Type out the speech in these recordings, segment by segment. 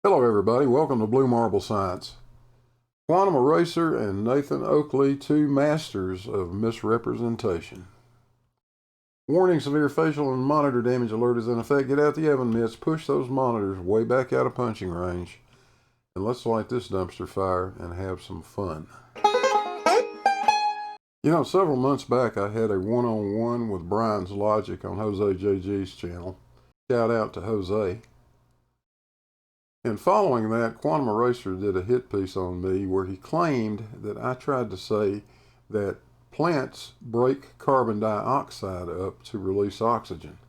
Hello, everybody. Welcome to Blue Marble Science. Quantum Eraser and Nathan Oakley, two masters of misrepresentation. Warning, severe facial and monitor damage alert is in effect. Get out the oven mitts, push those monitors way back out of punching range, and let's light this dumpster fire and have some fun. Several months back I had a one-on-one with Brian's Logic on Jose JG's channel. Shout out to Jose. And following that, Quantum Eraser did a hit piece on me where he claimed that I tried to say that plants break carbon dioxide up to release oxygen.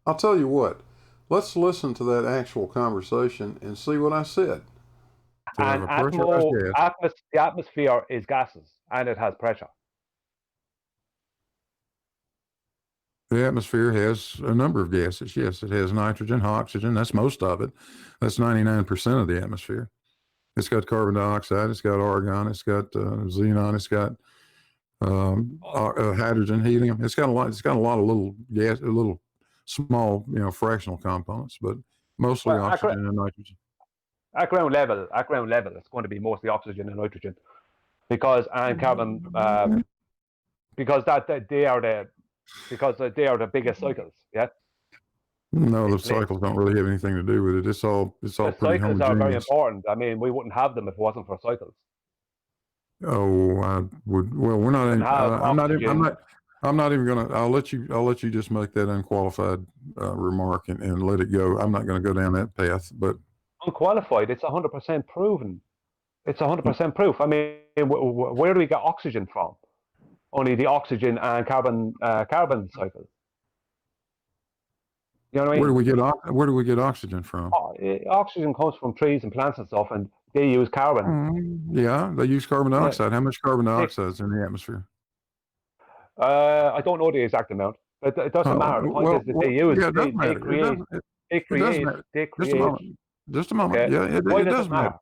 I'll tell you what, let's listen to that actual conversation and see what I said. And the atmosphere is gases and it has pressure. The atmosphere has a number of gases. Yes, it has nitrogen, oxygen. That's most of it. That's 99% of the atmosphere. It's got carbon dioxide. It's got argon. It's got xenon. It's got hydrogen, helium. It's got a lot. It's got a lot of little gas, little small, fractional components, but mostly oxygen and nitrogen. At ground level, it's going to be mostly oxygen and nitrogen, because carbon, because they are the biggest cycles. Yeah. No, the cycles don't really have anything to do with it. It's all pretty homogeneous. Cycles are very important. I mean, we wouldn't have them if it wasn't for cycles. Oh, I would. Well, we're not. I'm not even gonna. I'll let you just make that unqualified remark and let it go. I'm not going to go down that path. But unqualified, it's 100% proven. It's 100% proof. I mean, where do we get oxygen from? Only the oxygen and carbon cycle. You know what I mean? Where do we get oxygen from? Oxygen comes from trees and plants and stuff, and they use carbon. Yeah, they use carbon dioxide. How much carbon dioxide is in the atmosphere? I don't know the exact amount. It doesn't matter. The point is that they use. Yeah, they create. Just a moment. Okay. Yeah, it does matter.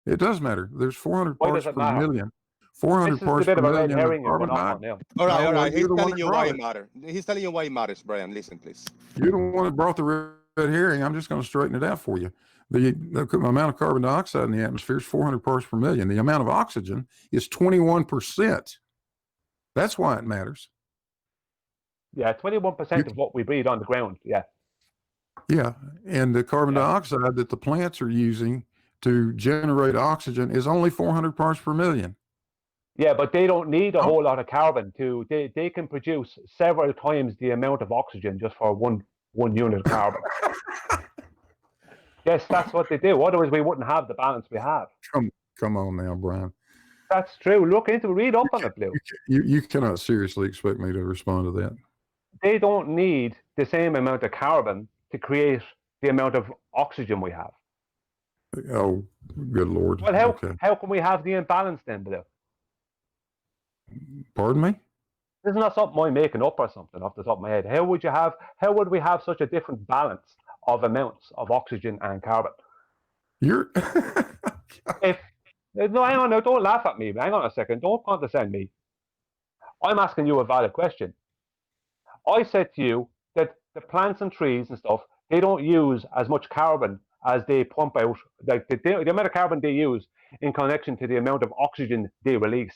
It does matter. There's 400 parts per million. 400 parts per million of carbon dioxide. All right. He's telling you why it matters. He's telling you why it matters, Brian. Listen, please. You're the one that brought the red herring. I'm just going to straighten it out for you. The amount of carbon dioxide in the atmosphere is 400 parts per million. The amount of oxygen is 21%. That's why it matters. Yeah, 21% of what we breathe on the ground. Yeah. Yeah, and the carbon dioxide that the plants are using to generate oxygen is only 400 parts per million. Yeah, but they don't need a whole lot of carbon to. They can produce several times the amount of oxygen just for one unit of carbon. Yes, that's what they do. Otherwise, we wouldn't have the balance we have. Come on now, Brian. That's true. Look into, read up on it, Blue. You cannot seriously expect me to respond to that. They don't need the same amount of carbon to create the amount of oxygen we have. Oh, good Lord. Well, how can we have the imbalance then, Blue? Pardon me? This is not something I'm making up or something off the top of my head. How would we have such a different balance of amounts of oxygen and carbon? No, hang on now, don't laugh at me. Hang on a second. Don't condescend me. I'm asking you a valid question. I said to you that the plants and trees and stuff, they don't use as much carbon as they pump out. Like the amount of carbon they use in connection to the amount of oxygen they release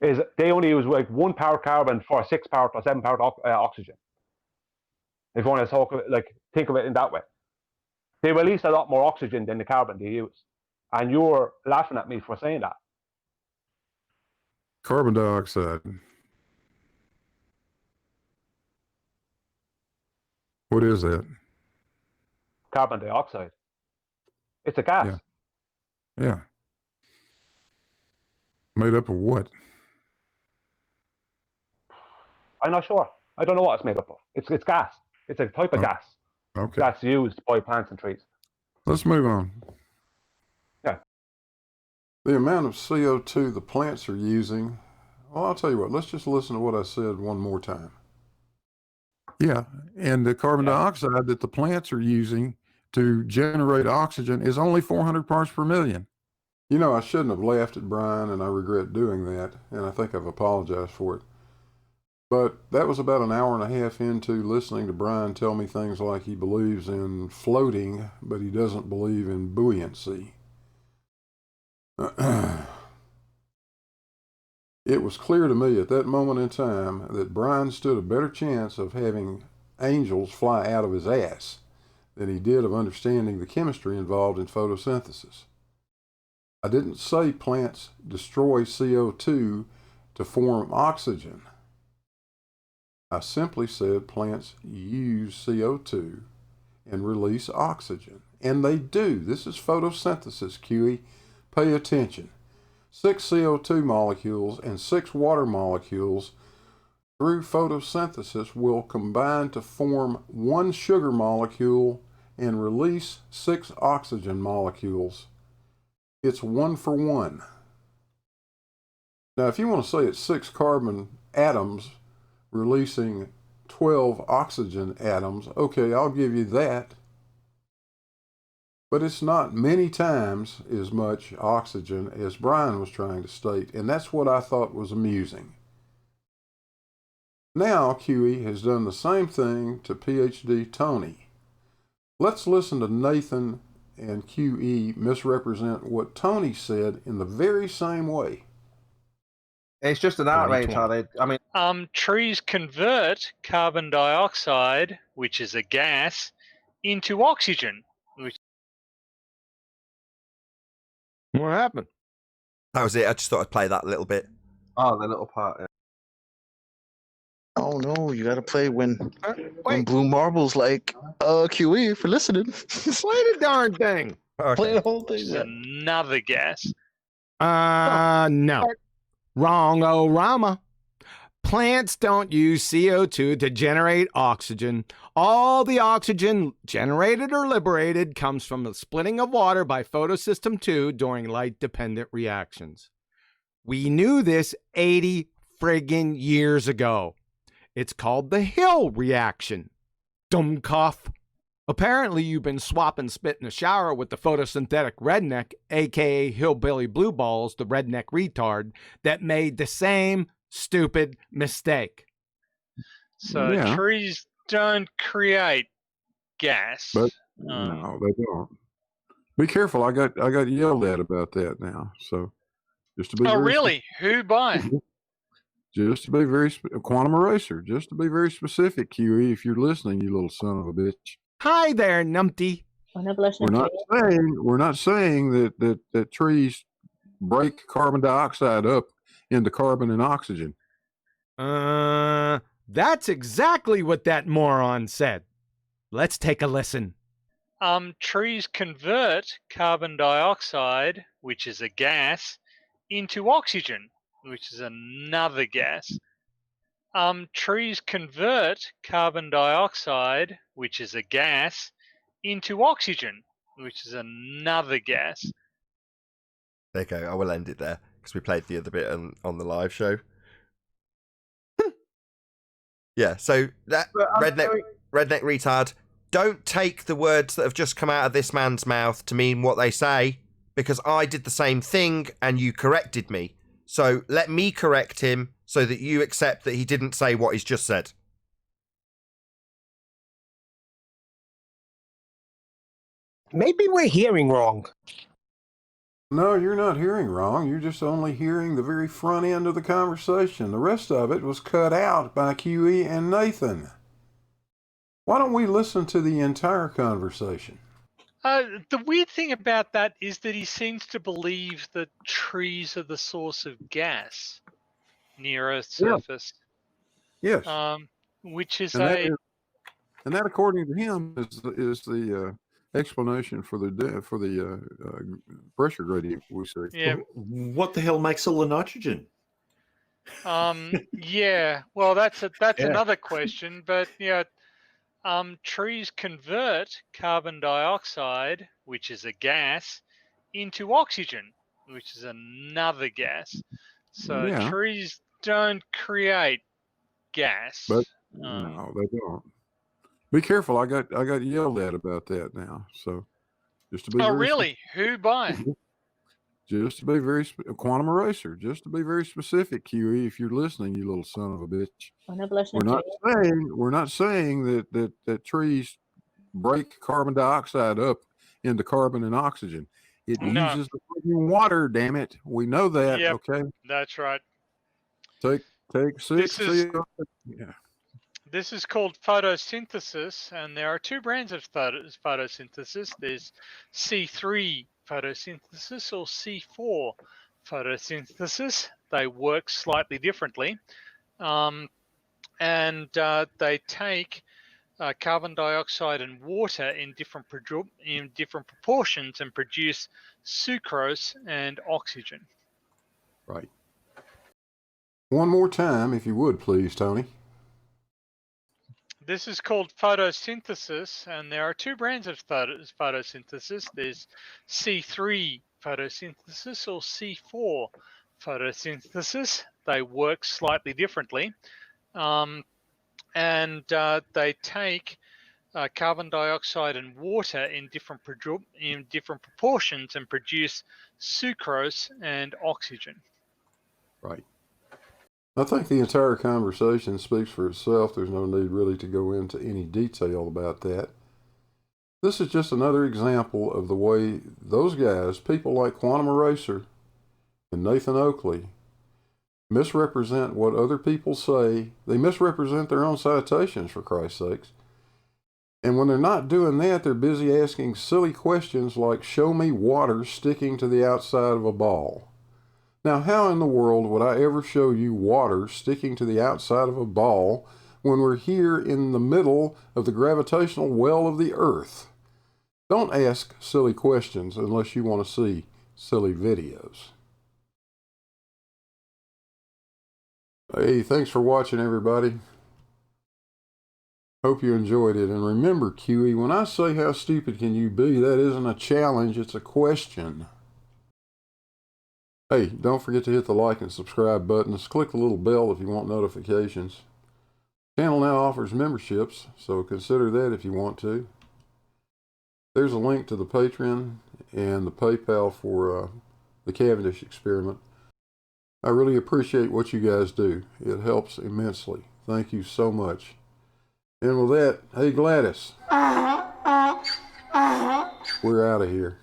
is they only use like 1 part carbon for 6 part or 7 part oxygen. If you want to think of it in that way, they release a lot more oxygen than the carbon they use. And you're laughing at me for saying that. Carbon dioxide. What is that? Carbon dioxide. It's a gas. Yeah. Made up of what? I'm not sure. I don't know what it's made up of. It's gas. It's a type of gas. Okay. That's used by plants and trees. Let's move on. Yeah. The amount of CO2 the plants are using. Well, I'll tell you what. Let's just listen to what I said one more time. Yeah, and the carbon dioxide that the plants are using to generate oxygen is only 400 parts per million. I shouldn't have laughed at Brian, and I regret doing that, and I think I've apologized for it. But that was about an hour and a half into listening to Brian tell me things like he believes in floating, but he doesn't believe in buoyancy. It was clear to me at that moment in time that Brian stood a better chance of having angels fly out of his ass than he did of understanding the chemistry involved in photosynthesis. I didn't say plants destroy CO2 to form oxygen. I simply said plants use CO2 and release oxygen. And they do. This is photosynthesis, QE. Pay attention. 6 CO2 molecules and 6 water molecules through photosynthesis will combine to form 1 sugar molecule and release 6 oxygen molecules. It's 1 for 1. Now, if you want to say it's 6 carbon atoms releasing 12 oxygen atoms, okay, I'll give you that. But it's not many times as much oxygen as Brian was trying to state, and that's what I thought was amusing. Now QE has done the same thing to PhD Tony. Let's listen to Nathan and QE misrepresent what Tony said in the very same way. It's just an outrage, Harley. I mean, trees convert carbon dioxide, which is a gas, into oxygen. What happened? That was it. I just thought I'd play that a little bit. oh, the little part. Yeah. Oh no, you gotta play when Blue Marble's like, QE for listening. Play the darn thing. Okay. Play the whole thing. Which is another gas. No. Wrong, oh Rama. Plants don't use CO2 to generate oxygen. All the oxygen generated or liberated comes from the splitting of water by photosystem 2 during light-dependent reactions. We knew this 80 friggin' years ago. It's called the Hill reaction. Dummkopf. Apparently you've been swapping spit in the shower with the photosynthetic redneck, aka Hillbilly Blue Balls, the redneck retard, that made the same stupid mistake. So Yeah. trees don't create gas. But no, they don't. Be careful. I got yelled at about that now. So just to be really? Who by? Just to be very Quantum Eraser. Just to be very specific, QE. If you're listening, you little son of a bitch. Hi there, numpty. We're not saying that trees break carbon dioxide up into carbon and oxygen. That's exactly what that moron said. Let's take a listen. Trees convert carbon dioxide, which is a gas, into oxygen, which is another gas. Trees convert carbon dioxide, which is a gas, into oxygen, which is another gas. There you go. I will end it there because we played the other bit on the live show. Yeah, so that redneck retard, don't take the words that have just come out of this man's mouth to mean what they say, because I did the same thing and you corrected me. So let me correct him so that you accept that he didn't say what he's just said. Maybe we're hearing wrong. No, you're not hearing wrong. You're just only hearing the very front end of the conversation. The rest of it was cut out by QE and Nathan. Why don't we listen to the entire conversation? The weird thing about that is that he seems to believe that trees are the source of gas near Earth's surface. Yes. Which is and that, according to him, is the explanation for the pressure gradient we see. Yeah. What the hell makes all the nitrogen? Yeah. Well, that's another question, but yeah. Trees convert carbon dioxide, which is a gas, into oxygen, which is another gas. So trees don't create gas. But no, they don't. Be careful. I got yelled at about that now. So just to be really? Who by? Just to be very quantum eraser. Just to be very specific, QE. If you're listening, you little son of a bitch. We're not saying that trees break carbon dioxide up into carbon and oxygen. It uses the water. Damn it, we know that. Yep, okay, that's right. Take 6. Yeah. This is called photosynthesis, and there are two brands of photosynthesis. There's C3 photosynthesis or C4 photosynthesis. They work slightly differently, and they take carbon dioxide and water in different proportions and produce sucrose and oxygen. Right. One more time, if you would, please, Tony. This is called photosynthesis, and there are two brands of photosynthesis. There's C3 photosynthesis or C4 photosynthesis. They work slightly differently, and they take carbon dioxide and water in different proportions and produce sucrose and oxygen. Right. I think the entire conversation speaks for itself. There's no need really to go into any detail about that. This is just another example of the way those guys, people like Quantum Eraser and Nathan Oakley, misrepresent what other people say. They misrepresent their own citations, for Christ's sakes. And when they're not doing that, they're busy asking silly questions like, show me water sticking to the outside of a ball. Now, how in the world would I ever show you water sticking to the outside of a ball when we're here in the middle of the gravitational well of the Earth? Don't ask silly questions unless you want to see silly videos. Hey, thanks for watching, everybody. Hope you enjoyed it. And remember, QE, when I say how stupid can you be, that isn't a challenge, it's a question. Hey, don't forget to hit the like and subscribe buttons. Click the little bell if you want notifications. The channel now offers memberships, so consider that if you want to. There's a link to the Patreon and the PayPal for the Cavendish experiment. I really appreciate what you guys do. It helps immensely. Thank you so much. And with that, hey Gladys, we're out of here.